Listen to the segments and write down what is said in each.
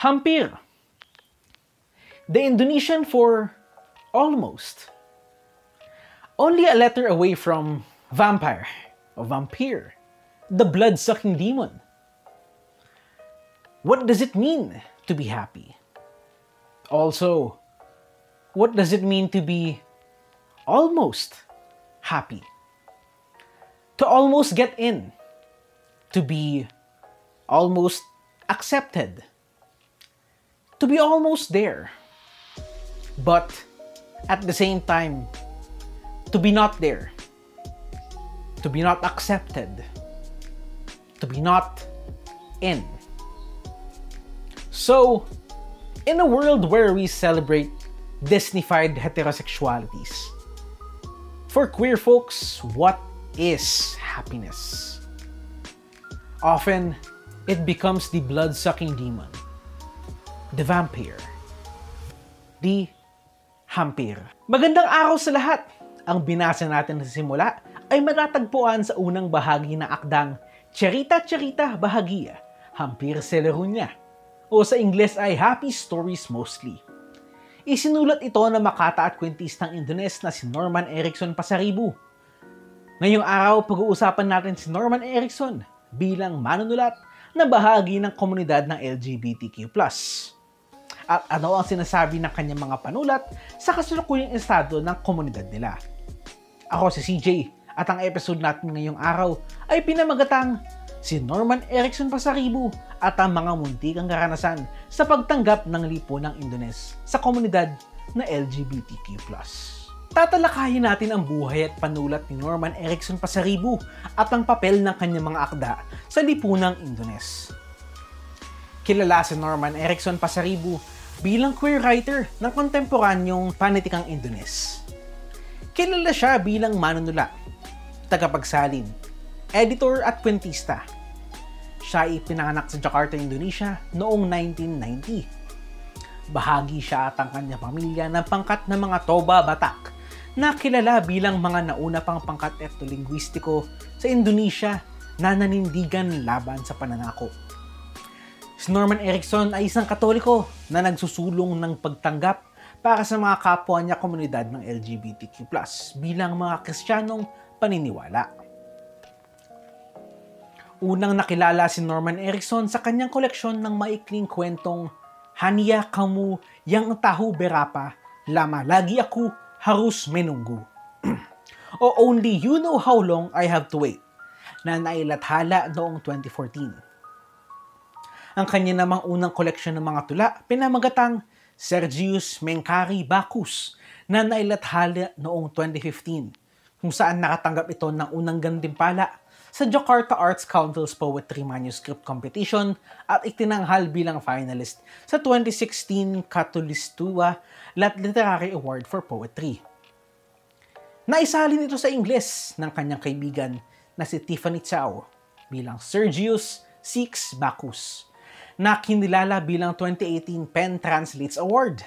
Hampir. The Indonesian for almost. Only a letter away from vampire or vampire, the blood-sucking demon. What does it mean to be happy? Also, what does it mean to be almost happy? To almost get in. To be almost accepted. To be almost there. But at the same time, to be not there. To be not accepted. To be not in. So, in a world where we celebrate Disney-fied heterosexualities, for queer folks, what is happiness? Often, it becomes the blood-sucking demon, the vampire, the hampir. Magandang araw sa lahat! Ang binasa natin sa simula ay matatagpuan sa unang bahagi ng akdang Cherita Cherita Bahagia, Hampir sa Lerunya, o sa Ingles ay Happy Stories Mostly. Isinulat ito ng makata at kwentistang Indones na si Norman Erickson Pasaribu. Ngayong araw, pag-uusapan natin si Norman Erickson bilang manunulat na bahagi ng komunidad ng LGBTQ+. At ano ang sinasabi ng kanyang mga panulat sa kasalukuyang estado ng komunidad nila. Ako si CJ at ang episode natin ngayong araw ay pinamagatang si Norman Erickson Pasaribu at ang mga muntikang karanasan sa pagtanggap ng lipunang Indones sa komunidad na LGBTQ+. Tatalakayin natin ang buhay at panulat ni Norman Erickson Pasaribu at ang papel ng kanyang mga akda sa lipunang Indones. Kilala si Norman Erickson Pasaribu bilang queer writer ng kontemporanyong panitikang Indones. Kilala siya bilang manunulat, tagapagsalin, editor at kwentista. Siya ay pinanganak sa Jakarta, Indonesia noong 1990. Bahagi siya at ang kanyang pamilya ng pangkat ng mga Toba Batak na kilala bilang mga nauna pang pangkat etnolinguistiko sa Indonesia na nanindigan laban sa pananakop. Si Norman Erickson ay isang Katoliko na nagsusulong ng pagtanggap para sa mga kapwa niya komunidad ng LGBTQ+ bilang mga Kristiyanong paniniwala. Unang nakilala si Norman Erickson sa kanyang koleksyon ng maikling kwentong Hania Kamu Yang Tahu Berapa, Lama Lagi Aku Harus Menunggu o Only You Know How Long I Have to Wait na nailathala noong 2014. Ang kanya namang unang koleksyon ng mga tula pinamagatang Sergius Mencari Bacchus na nailathala noong 2015 kung saan nakatanggap ito ng unang gantimpala sa Jakarta Arts Council's Poetry Manuscript Competition at itinanghal bilang finalist sa 2016 Katulistoa Literary Award for Poetry. Naisalin ito sa Ingles ng kanyang kaibigan na si Tiffany Chow bilang Sergius Six Bacchus na kinilala bilang 2018 Pen Translates Award.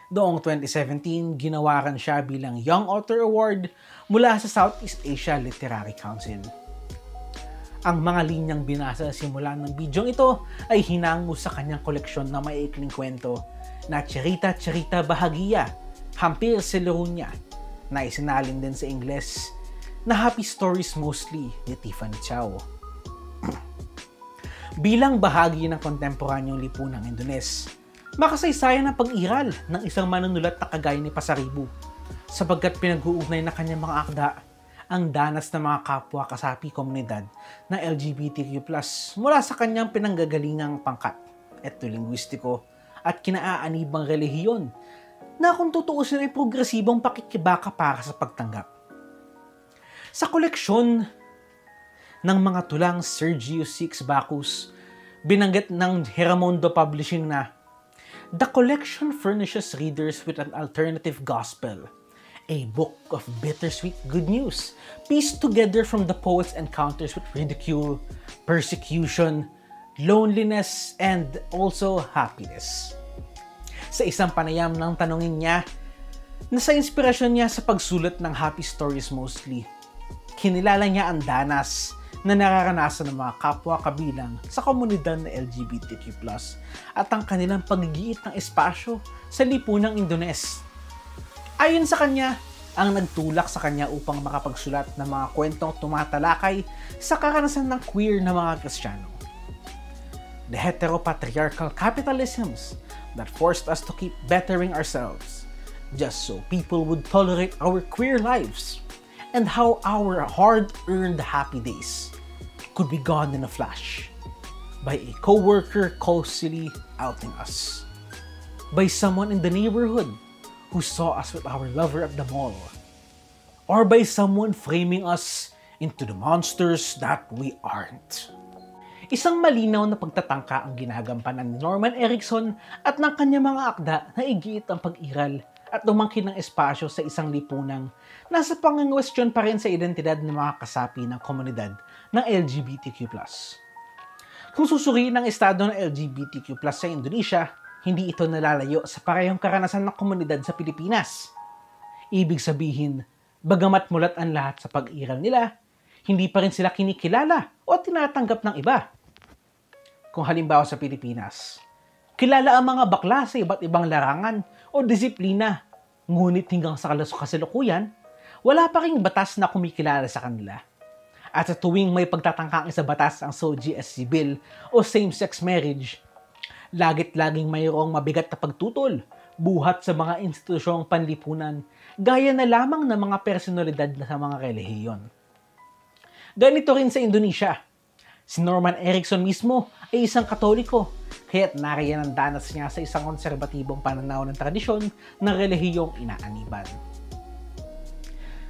Noong 2017, ginawaran siya bilang Young Author Award mula sa Southeast Asia Literary Council. Ang mga linyang binasa simula ng bidyong ito ay hinango sa kanyang koleksyon ng maikling kwento na Cherita Cherita Bahagia, Hampir sa Lerunya, na isinalin din sa Ingles na Happy Stories Mostly ni Tiffany Chow. Bilang bahagi ng kontemporanyong lipunang Indones, makasaysayan ang pag-iral ng isang manunulat na kagaya ni Pasaribu sapagkat pinag-uugnay na kanyang mga akda ang danas ng mga kapwa kasapi komunidad na LGBTQ+ mula sa kanyang pinanggagalingang pangkat, etnolinguistiko at kinaaanibang relihiyon na kung tutuusin ay progresibong pakikibaka para sa pagtanggap. Sa koleksyon ng mga tulang Sergius Six Bacchus, binanggit ng Heramondo Publishing na the collection furnishes readers with an alternative gospel, a book of bittersweet good news, pieced together from the poet's encounters with ridicule, persecution, loneliness, and also happiness. Sa isang panayam ng tanongin niya na sa inspirasyon niya sa pagsulat ng Happy Stories Mostly, kinilala niya ang danas na nararanasan ng mga kapwa kabilang sa komunidad na LGBTQ+, at ang kanilang paggigiit ng espasyo sa lipunang Indones. Ayon sa kanya, ang nagtulak sa kanya upang makapagsulat ng mga kwentong tumatalakay sa karanasan ng queer na mga Kristiyano. The heteropatriarchal capitalisms that forced us to keep bettering ourselves just so people would tolerate our queer lives, and how our hard-earned happy days could be gone in a flash by a co-worker cozily outing us, by someone in the neighborhood who saw us with our lover at the mall, or by someone framing us into the monsters that we aren't. Isang malinaw na pagtatangka ang ginagampanan ni Norman Erickson at ng kanyang mga akda na igiit ang pag-iral at umangkin ng espasyo sa isang lipunang nasa pangangwestiyon pa rin sa identidad ng mga kasapi ng komunidad ng LGBTQ+. Kung susuriin ang estado ng LGBTQ+ sa Indonesia, hindi ito nalalayo sa parehong karanasan ng komunidad sa Pilipinas. Ibig sabihin, bagamat mulat ang lahat sa pag-iral nila, hindi pa rin sila kinikilala o tinatanggap ng iba. Kung halimbawa sa Pilipinas, kilala ang mga bakla sa iba't ibang larangan o disiplina, ngunit hanggang sa kasalukuyan, wala pa ring batas na kumikilala sa kanila. At sa tuwing may pagtatangkang sa batas ang SOGIE Bill o same-sex marriage, lagit-laging mayroong mabigat na pagtutol buhat sa mga institusyong panlipunan gaya na lamang ng mga personalidad na sa mga relihiyon. Ganito rin sa Indonesia. Si Norman Erickson mismo ay isang Katoliko, kaya't nariyan ang danas niya sa isang konserbatibong pananaw ng tradisyon ng relihiyong inaaniban.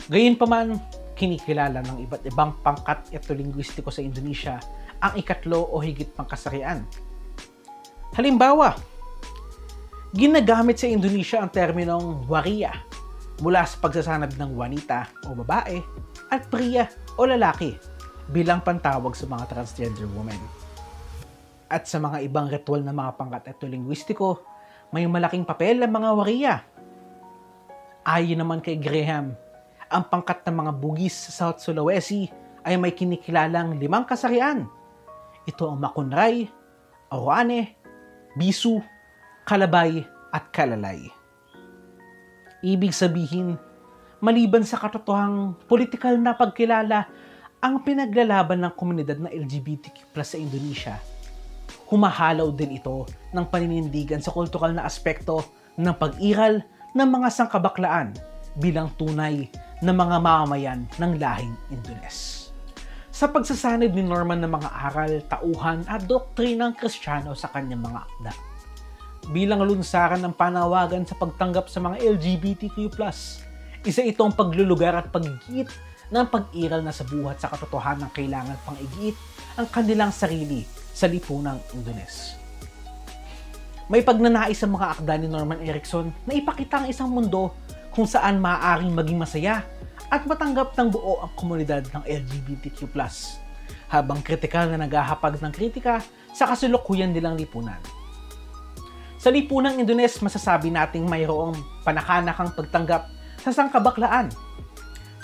Gayunpaman, kinikilala ng iba't ibang pangkat etnolinguistiko sa Indonesia ang ikatlo o higit pang kasarian. Halimbawa, ginagamit sa Indonesia ang terminong waria mula sa pagsasanab ng wanita o babae at priya o lalaki bilang pantawag sa mga transgender women. At sa mga ibang ritual na mga pangkat etnolinguistiko, may malaking papel ang mga waria. Ayon naman kay Graham, ang pangkat ng mga Bugis sa South Sulawesi ay may kinikilalang 5 kasarian. Ito ang Makunray, Aruane, Bisu, Kalabay at Kalalay. Ibig sabihin, maliban sa katotohang politikal na pagkilala ang pinaglalaban ng komunidad na LGBTQ+ sa Indonesia, humahalaw din ito ng paninindigan sa kultural na aspekto ng pag-iral ng mga sangkabaklaan bilang tunay na mga mamamayan ng lahing Indones. Sa pagsasanib ni Norman ng mga aral, tauhan at doktrinang Kristiyano sa kanyang mga akda, bilang lunsaran ng panawagan sa pagtanggap sa mga LGBTQ+, isa itong paglulugar at paggiit ng pag-iral na sa buhat sa katotohanan ng kailangan pang igiit ang kanilang sarili sa lipunang Indones. May pagnanais sa mga akda ni Norman Erickson na ipakita ang isang mundo kung saan maaaring maging masaya at matanggap ng buo ang komunidad ng LGBTQ+, habang kritikal na naghahapag ng kritika sa kasalukuyan nilang lipunan. Sa lipunang Indones, masasabi nating mayroong panakanakang pagtanggap sa sangkabaklaan.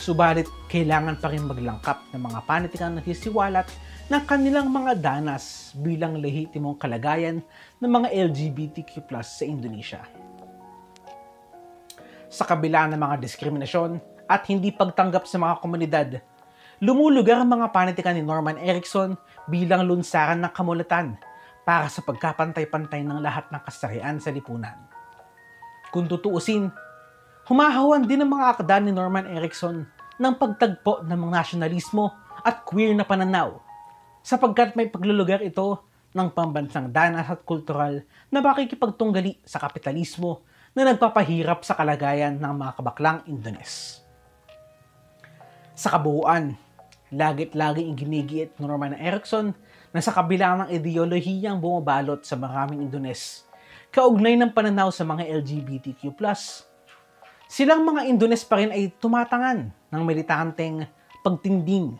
Subalit, kailangan pa rin maglangkap ng mga panitikang nagsisiwalat ng kanilang mga danas bilang lehitimong kalagayan ng mga LGBTQ+ sa Indonesia. Sa kabila ng mga diskriminasyon at hindi pagtanggap sa mga komunidad, lumulugar ang mga panitikan ni Norman Erickson bilang lunsaran ng kamulatan para sa pagkapantay-pantay ng lahat ng kasarian sa lipunan. Kung tutuusin, humahawan din ang mga akda ni Norman Erickson ng pagtagpo ng mga nasyonalismo at queer na pananaw, sapagkat may paglulugar ito ng pambansang danas at kultural na makikipagtunggali sa kapitalismo na nagpapahirap sa kalagayan ng mga kabaklang Indones. Sa kabuuan, lagit-laging iginigiit ni Norman Erickson na sa kabila ng ideolohiyang bumabalot sa maraming Indones, kaugnay ng pananaw sa mga LGBTQ+, silang mga Indones pa rin ay tumatangan ng militanteng pagtinding,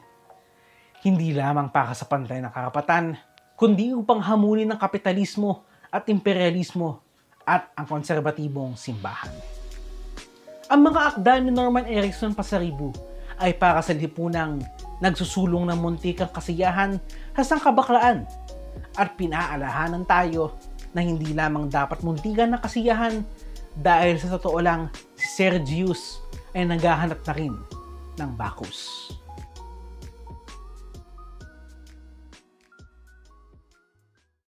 hindi lamang para sa pantay na karapatan, kundi upang hamunin ng kapitalismo at imperialismo at ang konserbatibong simbahan. Ang mga akda ni Norman Erickson Pasaribu ay para sa lipunang nagsusulong ng muntikang kasiyahan sa sangkabaklaan at pinaalahanan tayo na hindi lamang dapat muntikan ng kasiyahan dahil sa totoo lang si Sergius ay naghahanap na rin ng Bacchus.